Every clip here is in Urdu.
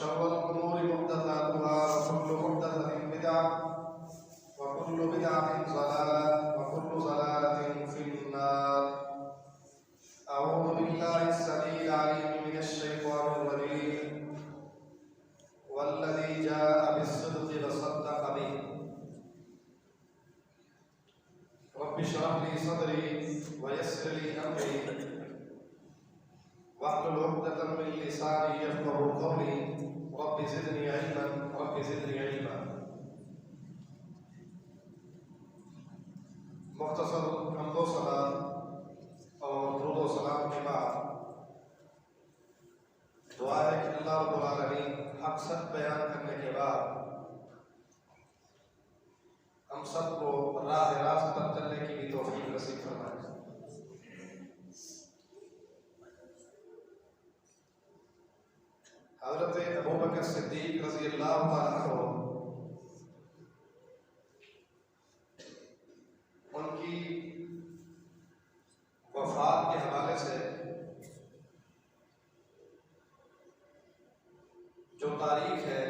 وشر الأمور محدثاتها وكل محدثة بدعة وكل بدعة ضلالة وكل ضلالة في النار. أعوذ بالله السميع العليم من الشيطان الرجيم والذي جاء بالصدق وصدق به. رب اشرح لي صدري ويسر لي أمري واحلل عقدة من لساني يفقهوا قولي. رب زدني علما رب زدني علما. مختصر حمد و ثنا اور درود و سلام کے بعد دعا ہے کہ اللہ رب العالمین حق سچ بیان کرنے کے بعد ہم سب کو راہ راست پر چلنے کی بھی توفیق نصیب فرمائے. حضرت ابوبکر صدیق رضی اللہ تعالیٰ عنہ ان کی وفات کے حوالے سے جو تاریخ ہے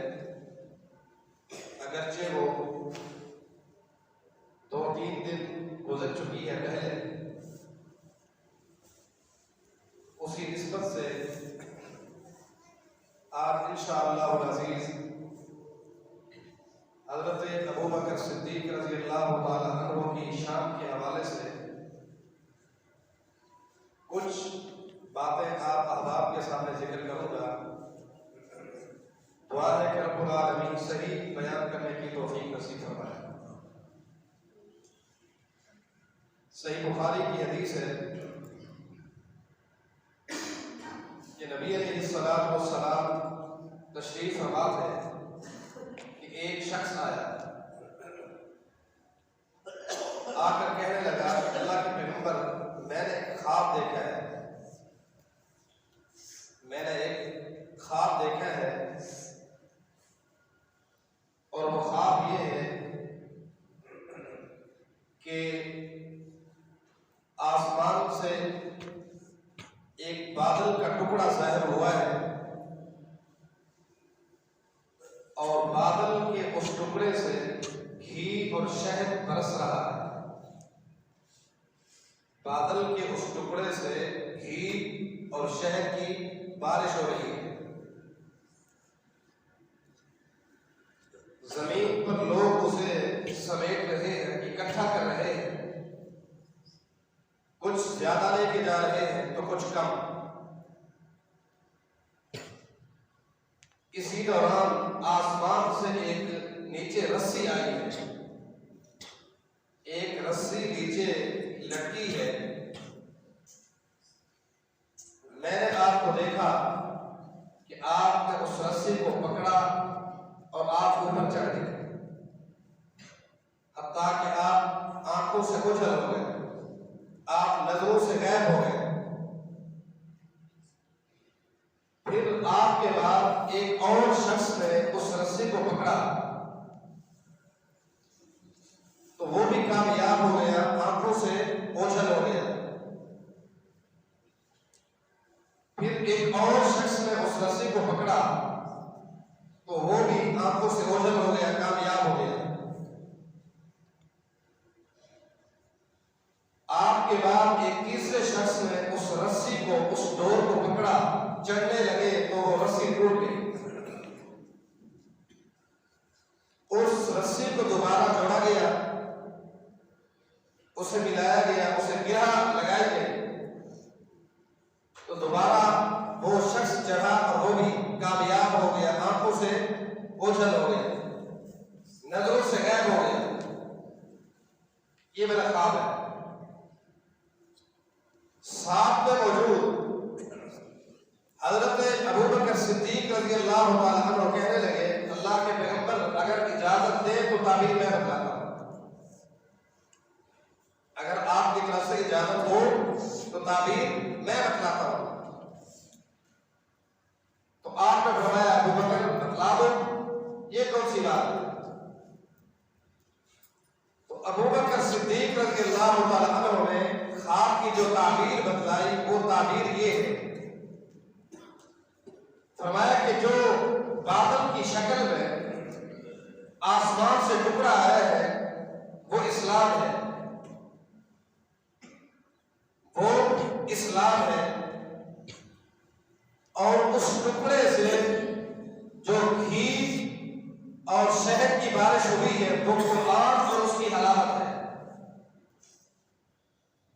اگرچہ وہ 2-3 دن گزر چکی ہے پہلے، اسی نسبت سے آج انشاءاللہ العزیز حضرت ابوبکر صدیق رضی اللہ تعالی عنہ کی شان کے حوالے سے کچھ باتیں آپ احباب کے سامنے ذکر کروں گا. دعا ہے کہ رب العالمین صحیح بیان کرنے کی توفیق نصیب فرمائے. صحیح بخاری کی حدیث ہے کہ نبی علیہ الصلوۃ والسلام تشریف فرما تھے کہ ایک شخص آیا، آ کر کہنے لگا کہ اللہ کے پیغمبر میں نے ایک خواب دیکھا ہے، میں نے ایک خواب دیکھا ہے اور وہ خواب یہ ہے کہ آسمان سے ایک بادل کا ٹکڑا ظاہر ہوا ہے اور بادل کے اس ٹکڑے سے گھی اور شہد برس رہا ہے. بادل کے اس ٹکڑے سے گھی اور شہد کی بارش ہو رہی ہے. زمین پر لوگ اسے سمیٹ رہے ہیں، اکٹھا کر رہے ہیں، کچھ زیادہ لے کے جا رہے ہیں تو کچھ کم. اسی دوران آسمان سے ایک نیچے رسی آئی ہے، ایک رسی نیچے لٹکی ہے. میں نے آپ کو دیکھا کہ آپ نے اس رسی کو پکڑا اور آپ اوپر چڑھ گئے، حتیٰ کہ آپ آنکھوں سے اوجھل ہو گئے، آپ نظروں سے غائب ہو گئے. پھر آپ کے بعد ایک اور شخص نے اس رسی کو پکڑا تو وہ بھی کامیاب ہو گیا، آنکھوں سے اوجھل ہو گیا. پھر ایک اور شخص نے اس رسی کو پکڑا تو وہ بھی آنکھوں سے اوجھل ہو گیا، کامیاب ہو گیا. آپ کے بعد ایک تیسرے شخص نے اس رسی کو، اس ڈور کو پکڑا، چڑھنے لگے تو وہ رسی ٹوٹ گئی. اس رسی کو دوبارہ جوڑا گیا، اسے ملایا گیا، اسے گرہ لگائی گئی تو دوبارہ وہ شخص چڑھا اور وہ بھی کامیاب ہو گیا، آنکھوں سے اوجھل ہو گیا، نظروں سے غائب ہو گیا. یہ میرا خواب ہے. ساتھ میں موجود حضرت ابوبکر صدیق رضی اللہ تعالیٰ عنہ کہنے لگے اللہ کے پیغمبر اگر اجازت دے تو تعبیر میں بتلاتا ہوں، اگر آپ کی طرف سے اجازت ہو تو تعبیر میں بتلاتا ہوں. تو آپ نے فرمایا ابوبکر بتلا دو، یہ کون سی بات ہے؟ تو ابوبکر صدیق رضی اللہ تعالیٰ عنہ نے خواب کی جو تعبیر بتلائی وہ تعبیر یہ ہے، فرمایا کہ جو بادل کی شکل میں آسمان سے ٹکڑا آیا ہے وہ اسلام ہے، وہ اسلام ہے۔ اور اس ٹکڑے سے جو گھی اور شہد کی بارش ہوئی ہے وہ قرآن اور اس کی علامت ہے۔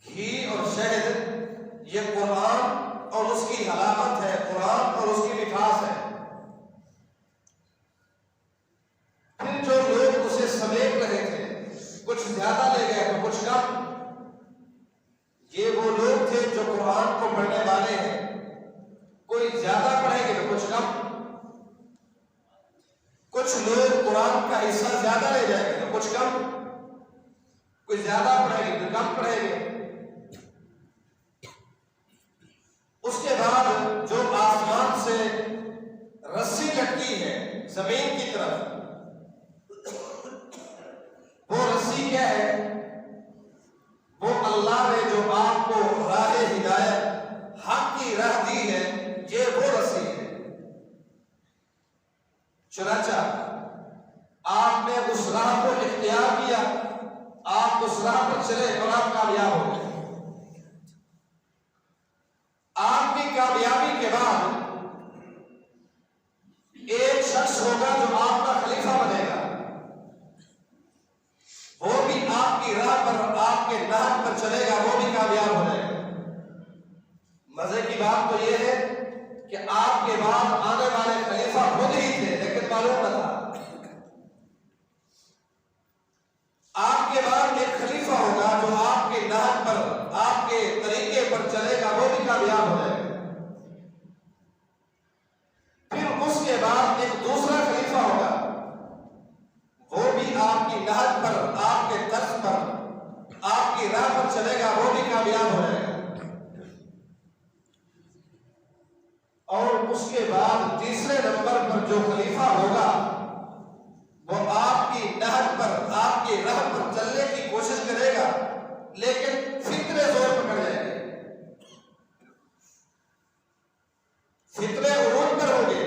گھی اور شہد یہ قرآن اور اس کی علامت ہے، قرآن اور اس کی مٹھاس ہے۔ پھر جو لوگ اسے سمیٹ رہے تھے، کچھ زیادہ لے گئے تو کچھ کم، یہ وہ لوگ تھے جو قرآن کو پڑھنے والے ہیں، کوئی زیادہ پڑھیں گے تو کچھ کم، کچھ لوگ قرآن کا حصہ زیادہ لے جائیں گے تو کچھ کم، کوئی زیادہ پڑھیں گے تو کم پڑھیں گے۔ اس کے بعد جو آسمان سے رسی لٹکی ہے زمین کی طرف، وہ رسی کیا ہے؟ وہ اللہ نے جو آپ کو راہ ہدایت حق کی راہ دی ہے، یہ وہ رسی ہے۔ چنانچہ آپ نے اس راہ کو اختیار کیا، آپ اس راہ پر چلے اور آپ کامیاب ہو گئے۔ آپ کی کامیابی کے بعد ایک شخص ہوگا جو آپ کا خلیفہ بنے گا، وہ بھی آپ کی راہ پر، آپ کے نہج پر چلے گا، وہ بھی کامیاب ہو جائے گا۔ مزے کی بات تو یہ ہے کہ آپ کے بعد آنے والے خلیفہ خود ہی تھے، لیکن معلوم نہ تھا۔ آپ کے بعد ایک خلیفہ ہوگا جو آپ کے نہج پر، آپ کے طریقے پر چلے گا، وہ بھی کامیاب ہو جائے گا۔ پھر اس کے بعد ایک دوسرا خلیفہ ہوگا، وہ بھی آپ کی نہج پر، آپ کے طرز پر، آپ کی راہ پر چلے گا، وہ بھی کامیاب ہو جائے گا۔ اور اس کے بعد تیسرے نمبر پر جو خلیفہ ہوگا وہ آپ کی نہج پر، آپ کی راہ پر چلنے کی کوشش کرے گا، لیکن فطرے زور پکڑ جائیں گے، فطرے عروج پر ہوں گے،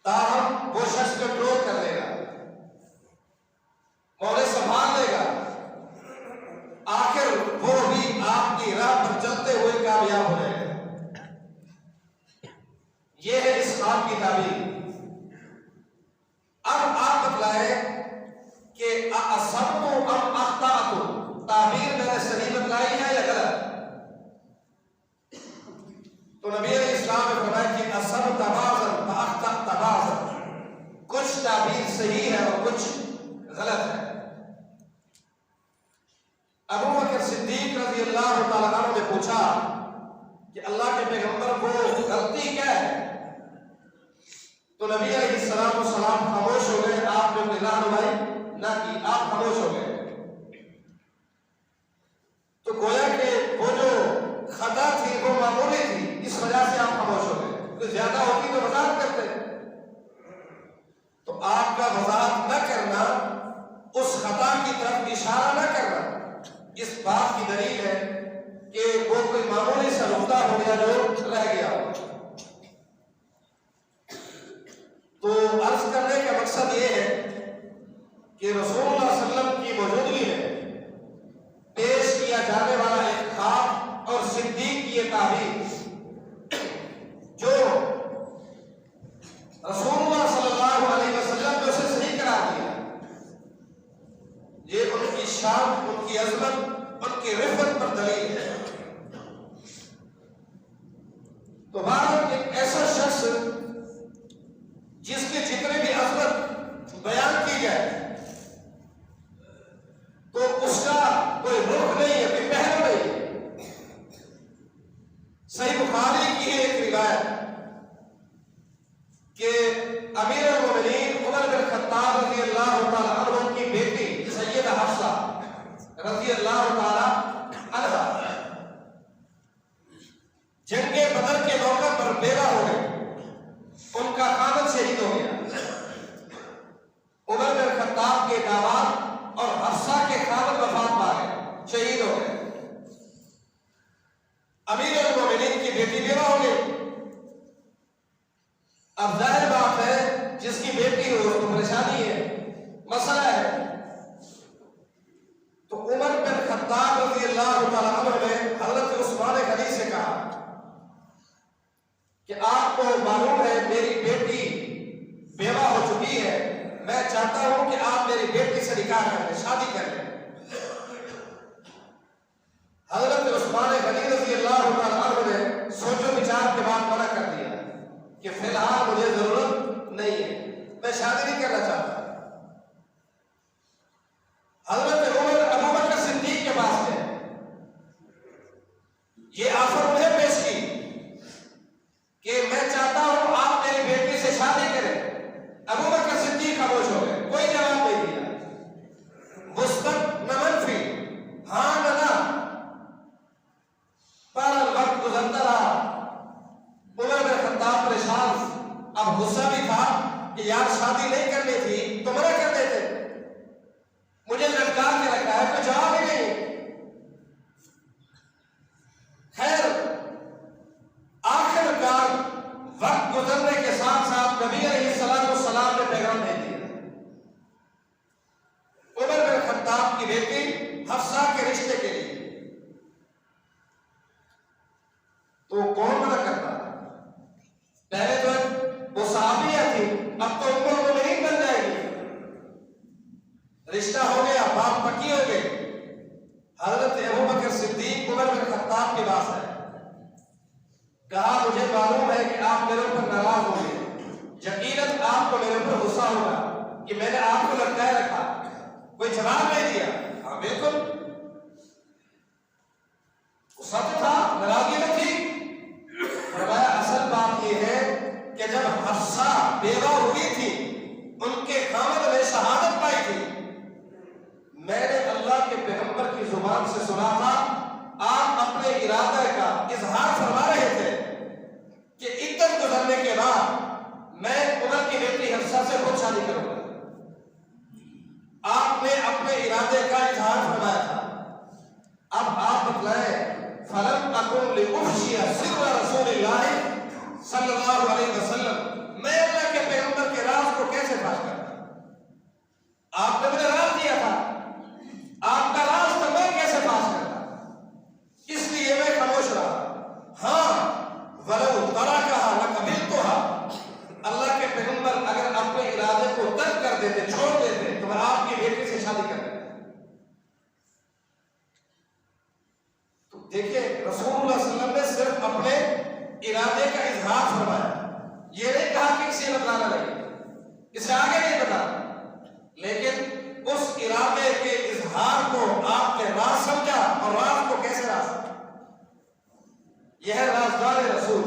تاہم وہ شخص کنٹرول کر لے گا، مولے سنبھال لے گا، آخر وہ بھی آپ کی راہ پر چلتے ہوئے کامیاب ہو جائے گا۔ یہ ہے اس خواب کی تعبیر۔ اب آپ بتلائیں کہ اصبت ام اخطأت، تعبیر میں نے صحیح بتلائی ہے یا غلط؟ تو نبی علیہ السلام نے فرمایا کہ اصبت بعضا واخطأت بعضا، کچھ تعبیر صحیح ہے اور کچھ غلط ہے۔ ابو بکر صدیق رضی اللہ تعالیٰ عنہ نے پوچھا کہ اللہ کے پیغمبر وہ غلطی کیا ہے؟ تو نبی علیہ السلام خاموش ہو گئے، آپ نے اپنی رہنمائی نہ کی، آپ خاموش ہو گئے۔ تو گویا کہ وہ جو خطا تھی وہ معمولی تھی، اس وجہ سے آپ خاموش ہو گئے، کچھ زیادہ ہوتی تو وضاحت کرتے۔ تو آپ کا وضاحت نہ کرنا، اس خطا کی طرف اشارہ نہ کرنا، اس بات کی دلیل ہے کہ وہ کوئی معمولی سا نقطہ ہو گیا جو رہ گیا ہو۔ تو عرض کرنے کا مقصد یہ ہے کہ رسول اللہ صلی اللہ علیہ وسلم کی موجودگی میں پیش کیا جانے والا ایک خواب اور صدیق کی یہ تعبیر جو رسول اللہ صلی اللہ علیہ وسلم نے اسے صحیح قرار دیا، یہ ان کی شان، ان کی عظمت، ان کی رفعت پر دلیل ہے۔ تو بہرحال ایک ایسا شخص جس کی جتنے بھی عظمت بیان کی جائے تو اس کا کوئی رخ نہیں ہے، کوئی پہلو نہیں ہے۔ صحیح بخاری کی ہے ایک روایت کہ امیر المومنین عمر بن خطاب رضی اللہ تعالی عنہ کی بیٹی سیدہ حفصہ رضی اللہ تعالی عنہ جنگ بدر کے موقع پر بیوہ ہو گئی، ان کا خامد شہید ہو گیا۔ عمر بن خطاب کے داماد اور حفصہ کے خامد وفات پا گئے، شہید ہو گئے۔ امیر المومنین کی بیٹی بیوہ ہو گئی۔ اب ظاہر پریشانی ہے، مسئلہ ہے، تو عمر بن خطاب رضی اللہ تعالیٰ عنہ نے حضرت عثمان غنی سے کہا کہ آپ کو معلوم ہے میری بیٹی بیوہ ہو چکی ہے، میں چاہتا ہوں کہ آپ میری بیٹی سے نکاح کر لیں، شادی کر لیں۔ حضرت عثمان غنی رضی اللہ تعالیٰ عنہ نے سوچ و بچار کے بعد منع کر دیا کہ فی الحال مجھے ضرورت نہیں ہے، میں شادی نہیں کرنا چاہتا۔ حضرت عمر ابو بکر صدیق کے پاس گئے، یہ آفر انہیں پیش کی کہ میں چاہتا ہوں آپ میری بیٹی سے شادی کریں۔ ابو بکر صدیق خاموش ہو گئے، کوئی جواب نہیں دیا، مثبت نہ منفی، ہاں نہ نہ۔ پر وقت گزرتا رہا، عمر بن خطاب پریشان، اب غصہ بھی تھا کہ یار شادی نہیں کرنی تھی تو منع کر دیتے، مجھے لٹکا کے رکھا ہے، کوئی جواب ہی نہیں۔ خیر آخر کار وقت گزرنے کے ساتھ ساتھ نبی علیہ السلام نے پیغام دے دیا، عمر بن خطاب کی بیٹی حفصہ کے رشتے کے لیے۔ تو کون منع کرتا؟ پہلے تو وہ صحابیہ تھی، اب تو ام المؤمنین بن جائے گی، رشتہ ہو گیا، بات پکی ہو گئی۔ حضرت ابو بکر صدیق عمر بن خطاب کے پاس ہے، کہا مجھے معلوم ہے کہ آپ میرے اوپر ناراض ہوں گے، یقیناً آپ کو میرے اوپر غصہ ہوگا کہ میں نے آپ کو لٹکائے رکھا، کوئی جواب نہیں دیا۔ ہاں بالکل غصہ تو تھا، ناراضگی تو تھی۔ فرمایا اصل بات یہ ہے کہ جب حفصہ بیوہ ہوئی تھی، ان کے خاوند نے شہادت پائی تھی، میں نے اللہ کے پیغمبر کی زبان سے سنا تھا آپ اپنے ارادہ کا اظہار فرما رہے تھے کہ عدت گزرنے کے بعد میں عمر کی بیٹی حفصہ سے خود شادی کروں گا۔ آپ نے اپنے ارادے کا اظہار فرمایا تھا۔ اب آپ بتلائیں فَلَمْ أَكُنْ لِأُفْشِيَ سِرَّ رَسُولِ اللَّهِ صلی اللہ علیہ وسلم، میں اللہ کے پیغمبر کے راز کو کیسے فاش کرتا؟ آپ نے مجھے راز دیا تھا، آپ کا راز تو میں کیسے فاش کرتا؟ اس لیے میں خاموش رہا۔ ہاں وَلَوْ تَرَكَهَا لَقَبِلْتُهَا، اللہ کے پیغمبر اگر اپنے ارادے کو ترک کر دیتے، چھوڑ دیتے، تو میں آپ کی بیٹی سے شادی کر دیتا۔ تو دیکھیے رسول اللہ صلی اللہ علیہ وسلم نے صرف اپنے ارادے کا اظہار فرمایا، یہ نہیں کہا کہ اسے بتانا نہیں، اسے آگے نہیں بتانا، لیکن اس ارادے کے اظہار کو آپ نے راز سمجھا، اور راز کو کیسے راز سمجھا؟ یہ ہے رازدار رسول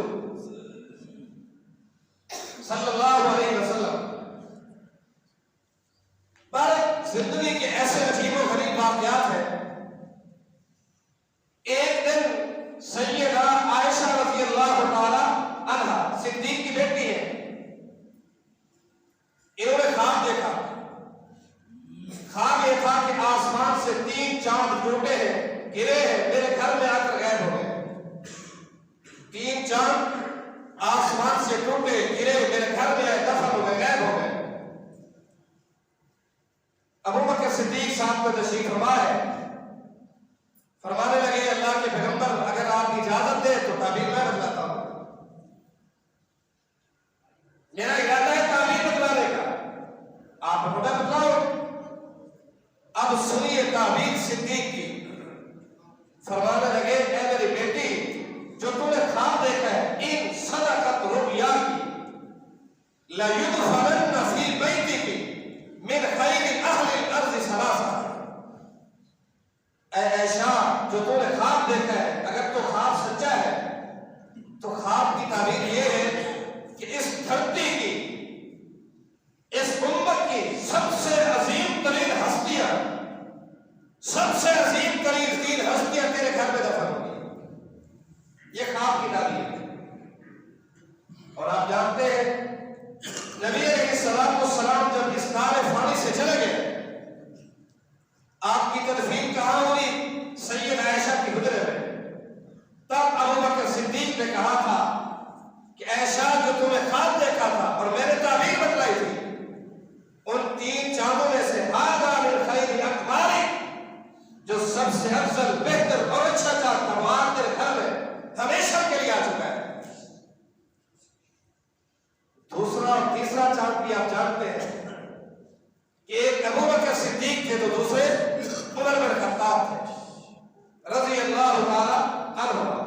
صلی اللہ علیہ وسلم۔ پر زندگی کے ایسے عجیب و غریب واقعات ہیں۔ ایک دن سیدہ عائشہ رضی اللہ تعالی عنہا، صدیق کی بیٹی ہے، انہوں نے خواب دیکھا۔ خواب یہ تھا کہ آسمان سے 3 چاند ٹوٹے ہیں، گرے ہیں، میرے گھر میں آ کر غائب ہو گئے۔ 3 چاند آسمان سے ٹوٹے، گرے، میرے گھر میں آئے، دفن ہو گئے، غائب ہو گئے۔ ابو بکر صدیق صاحب کو تشریف فرما ہے، فرمانے لگے اللہ کے پیغمبر اگر آپ اجازت دیں تو تعبیر میں بتلاتا ہوں، میرا ارادہ ہے تعبیر بتلانے کا، آپ ہمیں بتلاؤ۔ اب سنیے تعبیر صدیق کی۔ فرمانے لگے اے میری بیٹی، جو تم نے خواب دیکھا ہے، ان صدقت رؤیا کی لَيُدْخَلَنَّ فِي بَيْتِكِ مِنْ خَيْرِ أَهْلِ الْأَرْضِ ثَلَاثَةً۔ اے عائشہ، جو تم نے خواب دیکھا ہے، اگر تو خواب سچا ہے تو خواب کی تعبیر یہ ہے کہ اس دھرتی کی، اس امت کی سب سے عظیم ترین ہستیاں، سب سے عظیم ترین 3 ہستیاں تیرے گھر میں دفن ہوگی۔ یہ خواب کی تعبیر ہے۔ اور آپ جانتے ہیں نبی علیہ السلام جب اس دار فانی سے چلے گئے، آپ کی تدفین کہاں ہوئی؟ سید عائشہ کی حجرے میں۔ تب ابو بکر صدیق نے کہا تھا کہ عائشہ، جو تمہیں خواب دیکھا تھا اور میں نے تعبیر بتلائی تھی، ان دوسرا اور تیسرا چاند بھی آپ جانتے ہیں کہ ایک ابو بکر صدیق تھے تو دوسرے عمر بن خطاب تھے رضی اللہ تعالی عنہ.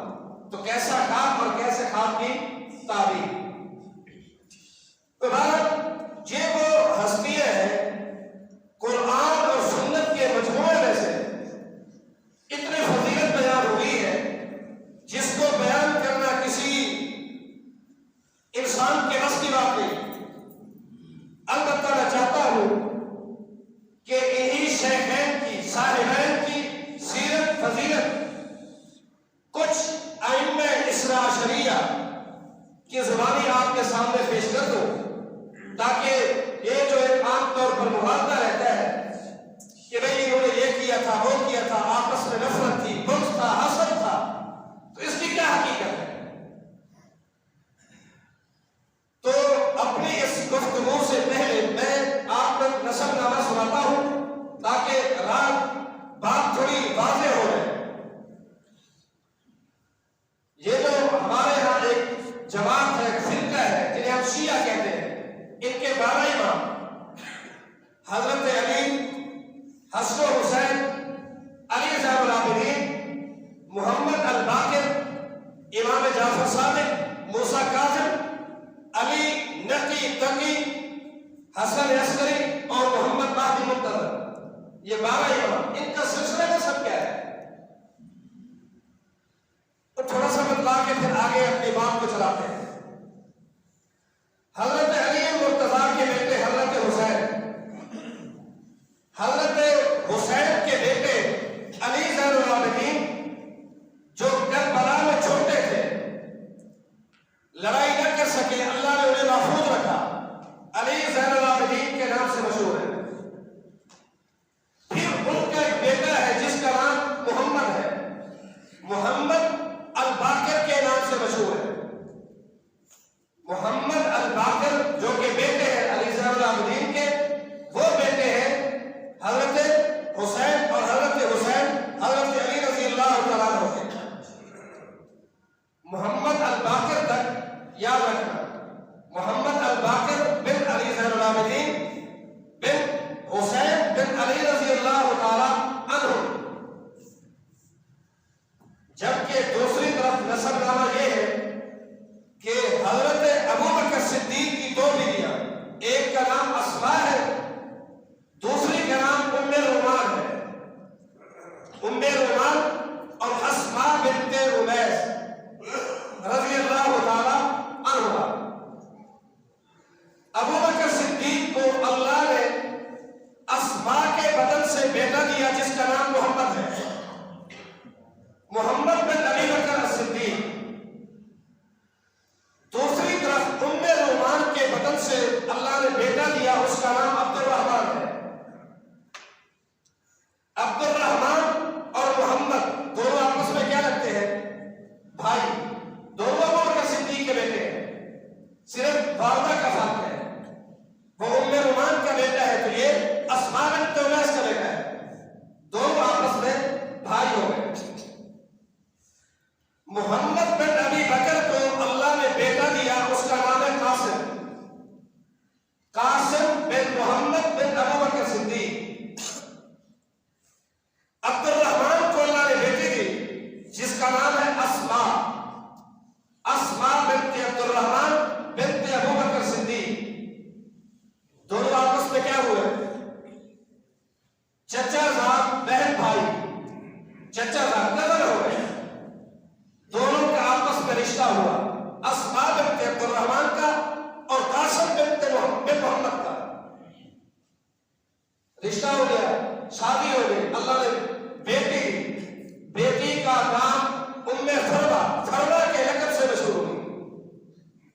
تو کیسا خواب اور کیسے خواب کی تعبیر. تو بھارت یہ وہ ہستیاں ہیں قرآن اور سنت کے مجموعے میں سے اتنی فضیلت بیان ہوئی ہے جس کو بیان کرنا کسی انسان کے بس کی بات نہیں. البتہ میں چاہتا ہوں کہ انہی شیخین کی صاحبین کی سیرت فضیلت کچھ ائمہ اثنا عشریہ کی زبانی آپ کے سامنے پیش کر دوں تاکہ یہ جو ایک عام طور پر مغالطہ رہتا ہے کہ بھئی انہوں نے یہ کیا تھا وہ کیا تھا آپس میں نفرت تھی بغض تھا حسد تھا تو اس کی کیا حقیقت ہے. تو اپنی اس گفتگو سے پہلے میں آپ کو نسب نامہ سناتا ہوں تاکہ بات تھوڑی واضح ہو جائے. یہ جو ہمارے ہاں ایک جماعت ہے فرقہ ہے جنہیں ہم شیعہ کہتے ہیں ان کے 12 امام حضرت علی حسن و حسین علی زین العابدین محمد الباقر امام جعفر صادق موسیٰ کاظم علی نقی تقی حسن عسکری اور محمد مہدی منتظر یہ 12 امام ان کا سلسلہ کا سب کیا ہے تو تھوڑا سا بتلا کے پھر آگے اپنی بات کو چلاتے ہیں. حضرت علی مرتضیٰ کے بیٹے حضرت حسین کے بیٹے علی زین العابدین جو کربلا میں چھوٹے تھے لڑائی نہ کر سکے اللہ نے انہیں محفوظ رکھا علی زین العابدین کے نام سے مشہور ہے. پھر ان کا ایک بیٹا ہے جس کا نام محمد ہے محمد الباقر کے نام سے مشہور ہے. محمد الباقر جو کہ بیٹے ہیں علی زین العابدین کے وہ بیٹے ہیں حضرت حسین اور حضرت حسین حضرت علی رضی اللہ تعالیٰ عنہ کے. محمد الباقر تک یاد رکھنا محمد الباقر بن علی زین العابدین بن حسین بن علی رضی اللہ تعالیٰ عنہ. جبکہ دوسری طرف نسب نامہ یہ ہے کہ حضرت ابو بکر صدیق کی 2 بیویاں ایک کا نام اسماء ہے دوسری کا نام ام رومان ہے. ام رومان اور اسماء بنت امیس رضی اللہ تعالی عنہا. ابو بکر صدیق کو اللہ نے اسماء کے بدن سے بیٹا دیا جس کا نام محمد ہے محمد بن ابی بکر صدیق. دوسری طرف ام رومان کے بدن سے اللہ نے بیٹا دیا اس کا نام عبد الرحمن ہے. عبد الرحمن اور محمد دونوں آپس میں کیا لگتے ہیں بھائی. دونوں ابو بکر صدیق کے بیٹے ہیں صرف والدہ کا فرق ہے. وہ ام رومان کا بیٹا ہے تو یہ اسماء بنت امیس کا بیٹا ہے. دونوں آپس میں بھائی ہو گئے. محمد بن ابی بکر کو اللہ نے بیٹا دیا اس کا نام ہے قاسم. قاسم بن محمد بن ابو بکر صدیق. عبد الرحمن کو اللہ نے بیٹی دی جس کا نام ہے اسماء. اسماء بنت عبد الرحمن بنت ابو بکر صدیق. دونوں آپس میں کیا ہوئے چچا صاحب بہن بھائی چچا صاحب نظر ہو گئے. دونوں کا آپس میں رشتہ ہوا اسماء بنت عبد الرحمن کا اور قاسم بنت محمد کا رشتہ ہو گیا شادی ہو گئی. اللہ نے بیٹی کا نام ام فروا کے لقب سے مشہور ہوئی.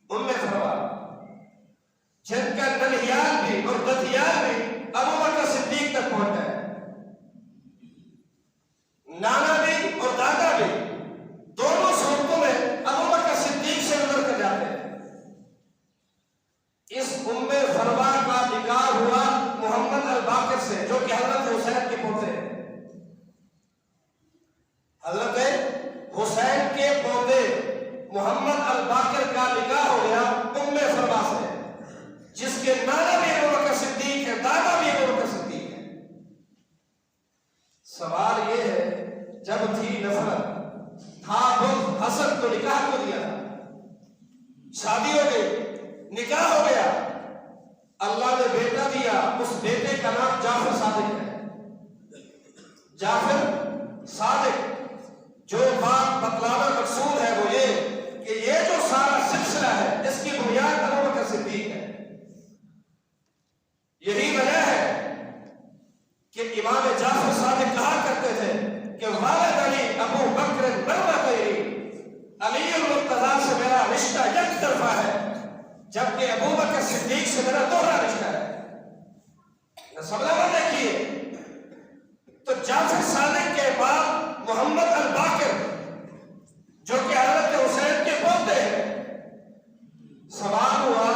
ام فروا جن کا ننہیال بھی اور ددھیال بھی ابو بکر صدیق تک پہنچ گئے. نانا بھی اور دادا بھی دونوں صورتوں میں ابو بکر صدیق سے گزر کر جاتے ہیں. اس ام فروا کا نکاح ہوا محمد الباقر سے جو کہ حضرت حسین کے پوتے ہیں. حضرت حسین کے پوتے محمد الباقر کا نکاح ہو گیا ام فروا سے. بیٹے کا نام جعفر صادق ہے. جعفر صادق. جو بات بتلانا مقصود ہے وہ یہ کہ یہ جو سارا سلسلہ ہے اس کی بنیاد ابو بکر صدیق ہے. یہی وجہ ہے کہ امام جعفر صادق کہا کرتے تھے کہ والد علی ابو بکر مرتبہ علی المرتضیٰ سے میرا رشتہ یک طرفہ ہے جبکہ ابو بکر صدیق سے میرا دوہرا رشتہ ہے. سبلا دیکھیے تو جعفر صادق کے بعد محمد الباقر جو کہ حضرت حسین کے پوتے ہیں. سوال ہوا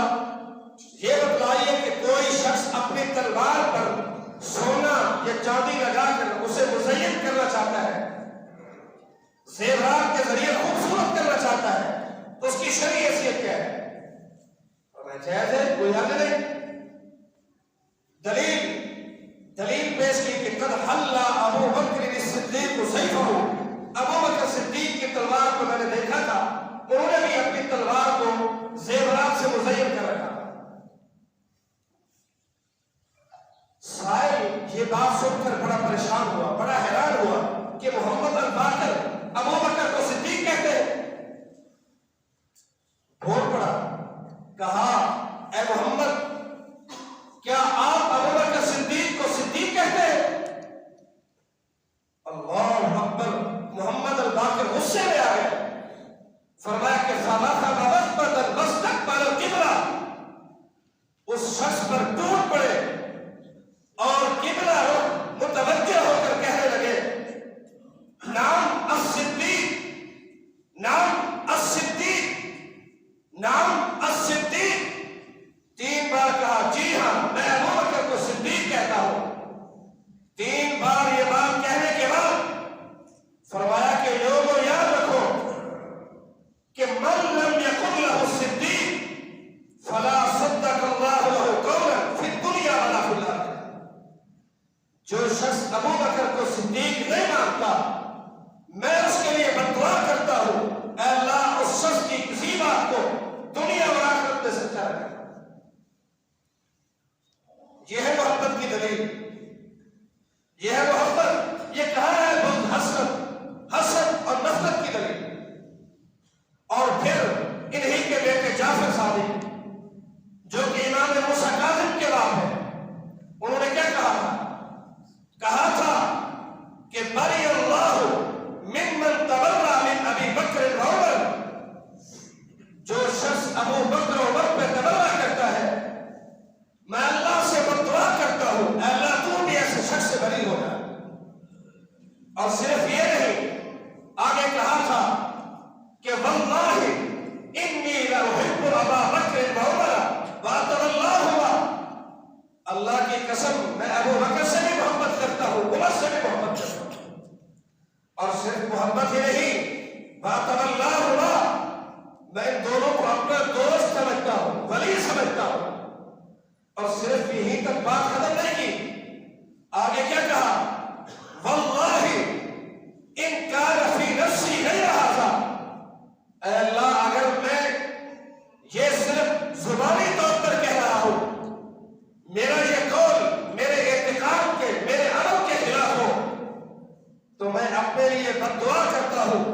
یہ بتلائیے کہ کوئی شخص اپنی تلوار پر سونا یا چاندی لگا کر اسے مزین کرنا چاہتا ہے, زیورات کے ذریعے خوبصورت کرنا چاہتا ہے, تو اس کی شرعی حیثیت کیا ہے؟ جائز ہے, کوئی حل نہیں. دلیل پیش کی کہ قد حل ابو بکر صدیق سیفہ. ابو بکر صدیق کی تلوار کو میں نے دیکھا تھا, انہوں نے بھی اپنی تلوار کو زیورات سے مزین کر رکھا. سائل یہ بات سن کر بڑا پریشان ہوا, بڑا حیران ہوا کہ محمد الباقر ابو بکر کو صدیق کہتے. بول پڑا, کہا اے محمد کیا آپ ابو بکر صدیق کو صدیق کہتے؟ اللہ اکبر. محمد الباقر غصے میں آ گئے, فرمایا کہ اس شخص پر ٹوٹ پڑے اور قبلہ رخ متوجہ ہو کر کہنے لگے نام الصدیق, نام الصدیق, نام الصدیق. 3 بار کہا جی ہاں میں ابو بکر کو صدیق کہتا ہوں. 3 بار یہ بات کہنے کے بعد فرمایا کہ لوگوں یاد رکھو کہ من لم یکن لہ الصدیق فلا صدق اللہ لہ قولا فی الدنیا ولا فی الآخرہ. جو شخص ابو بکر کو صدیق نہیں مانتا میں اس کے لیے بددعا کرتا ہوں, اے اللہ اس شخص کی کسی بات کو دنیا اور آخرت میں سچا رکھے. یہ ہے محبت کی دلیل, یہ ہے محبت. یہ کہا ہے بغض حسد اور نفرت کی دلیل. اور پھر انہی کے بیٹے جعفر صادق جو کہ امام موسیٰ کاظم کے باپ ہیں, انہوں نے کیا کہا تھا؟ کہا تھا کہ بری اللہ ممن تبرأ من ابی بکر و عمر. جو شخص ابو بکر و عمر پہ تبرہ کرتا ہے میں اللہ سے بددعا کرتا ہوں اے اللہ تو بھی ایسے شخص سے بری ہو جائے. اور صرف یہ نہیں, آگے کہا تھا کہ واللہ انی لأحب ابا بکر و عمر واتولہما. اللہ کی قسم میں ابو بکر سے بھی محبت کرتا ہوں, عمر سے بھی محبت کرتا ہوں. اور صرف محبت ہی نہیں, واتولہما میں ان دونوں کو اپنا دوست سمجھتا ہوں, ولی سمجھتا ہوں. اور صرف یہیں تک بات ختم نہیں کی, آگے کیا کہا؟ واللہ ان کان فی نفسی غیر ھذا. اے اللہ اگر میں یہ صرف زبانی طور پر کہہ رہا ہوں, میرا یہ قول میرے اعتقاد کے میرے عمل کے خلاف ہو, تو میں اپنے لیے بددعا کرتا ہوں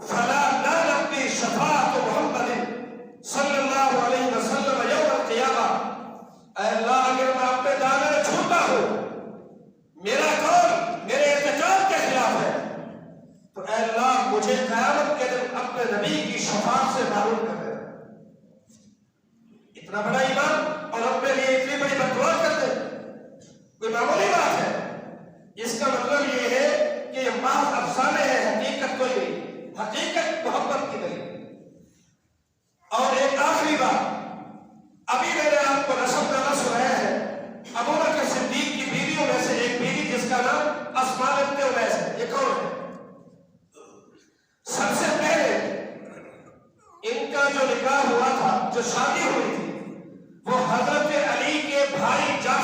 فلا نالبنی شفاعت محمد صلی اللہ علیہ وسلم یوم القیامہ. اے اللہ اگر میں اپنے دامن میں جھوٹا ہوں, میرا قول میرے اعتقاد کے خلاف ہے, تو اے اللہ مجھے قیامت کے دن اپنے نبی کی شفاعت سے محروم کر دے. اتنا بڑا ایمان اور اپنے لیے اتنی بڑی بددعا کرتے, کوئی معمولی بات ہے؟ اس کا مطلب یہ ہے کہ یہ محض افسانے ہیں, حقیقت کوئی نہیں. حقیقت محبت کی نہیں. اور ایک آخری بات, ابھی میں نے آپ کو نسب نامہ سنایا ہے ابو بکر صدیق کی بیویوں میں سے ایک بیوی جس کا نام اسماء بنت امیس ہے. یہ کون ہے؟ سب سے پہلے ان کا جو نکاح ہوا تھا, جو شادی ہوئی تھی, وہ حضرت علی کے بھائی جعفر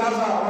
لہٰذا